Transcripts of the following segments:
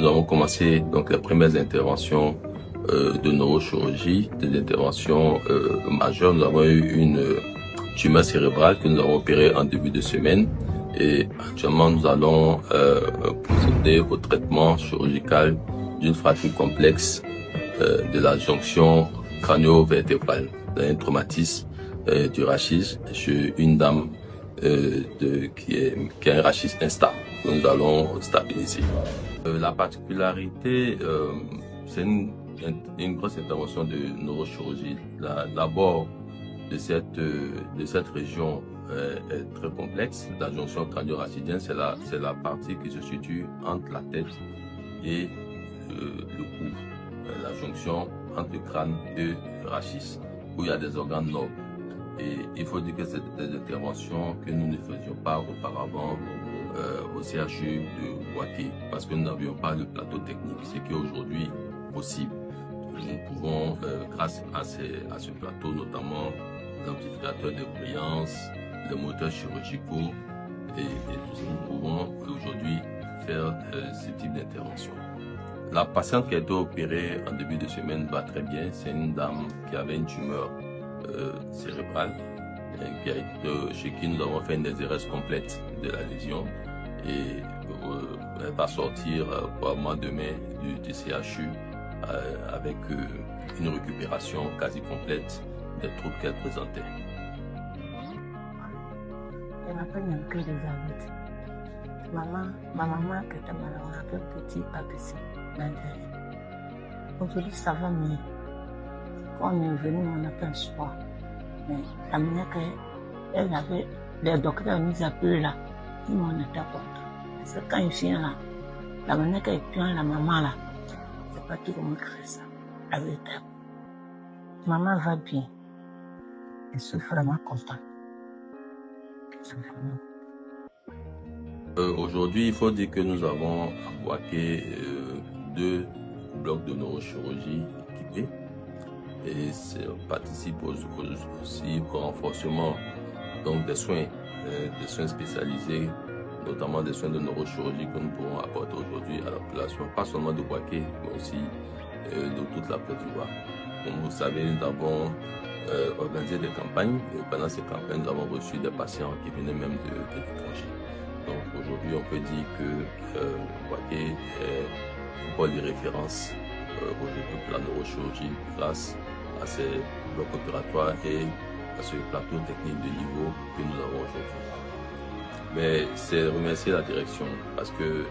nous avons commencé donc les premières interventions de neurochirurgie, des interventions majeures. Nous avons eu une tumeur cérébrale que nous avons opérée en début de semaine et actuellement nous allons procéder au traitement chirurgical d'une fracture complexe de la jonction crânio-vertébrale, d'un traumatisme du rachis chez une dame qui a un rachis instable que nous allons stabiliser. La particularité, c'est une grosse intervention de neurochirurgie. L'abord de cette région est très complexe. La jonction crânio-rachidienne, c'est la partie qui se situe entre la tête et le cou. La jonction entre le crâne et le rachis, où il y a des organes nobles. Et il faut dire que c'est des interventions que nous ne faisions pas auparavant au CHU de Bouaké, parce que nous n'avions pas le plateau technique, ce qui est aujourd'hui possible. Nous pouvons, grâce à ce plateau, notamment l'amplificateur de brillance, les moteurs chirurgicaux, et tout ça, nous pouvons aujourd'hui faire ce type d'intervention. La patiente qui a été opérée en début de semaine va très bien. C'est une dame qui avait une tumeur cérébrale, chez qui nous avons fait une désirèse complète de la lésion. Et elle va sortir probablement demain du CHU avec une récupération quasi complète des troubles qu'elle présentait. Je m'appelle Nanke Elisabeth. Ma maman qui était malade, on appelle petit ABC. Aujourd'hui, ça va mieux. Quand on est venu, on a fait un soir. Mais la manière qu'elle avait, les docteurs nous appelaient là, nous on était contents. Parce que quand il vient là, la manière qu'elle prend la maman là, c'est pas tout le monde qui fait ça. Elle était. Maman va bien. Je suis vraiment content. Aujourd'hui, il faut dire que nous avons à Bouaké 2 blocs de neurochirurgie équipés et ça participe aussi au renforcement donc des soins spécialisés, notamment des soins de neurochirurgie que nous pourrons apporter aujourd'hui à la population, pas seulement de Bouaké, mais aussi de toute la Côte d'Ivoire. Comme vous savez, nous avons organisé des campagnes et pendant ces campagnes, nous avons reçu des patients qui venaient même de l'étranger. Donc aujourd'hui, on peut dire que Bouaké est un pôle de référence aujourd'hui pour la neurochirurgie grâce à ces blocs opératoires et à ce plateau technique de niveau que nous avons aujourd'hui. Mais c'est remercier la direction parce que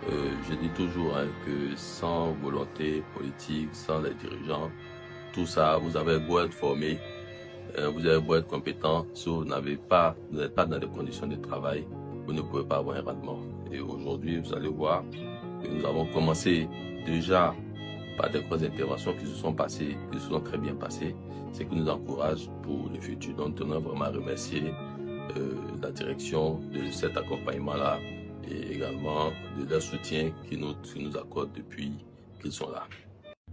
je dis toujours que sans volonté politique, sans les dirigeants, tout ça, vous avez beau être formé, vous avez beau être compétent, si vous n'êtes pas dans des conditions de travail, vous ne pouvez pas avoir un rendement. Et aujourd'hui, vous allez voir que nous avons commencé déjà par des grosses interventions qui se sont passées, qui se sont très bien passées, ce qui nous encourage pour le futur. Donc, nous tenons vraiment à remercier la direction de cet accompagnement-là et également de leur soutien qu'ils nous accordent depuis qu'ils sont là.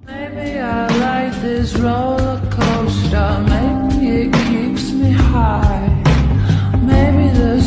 Maybe I like this roller coaster, maybe it keeps me high, maybe the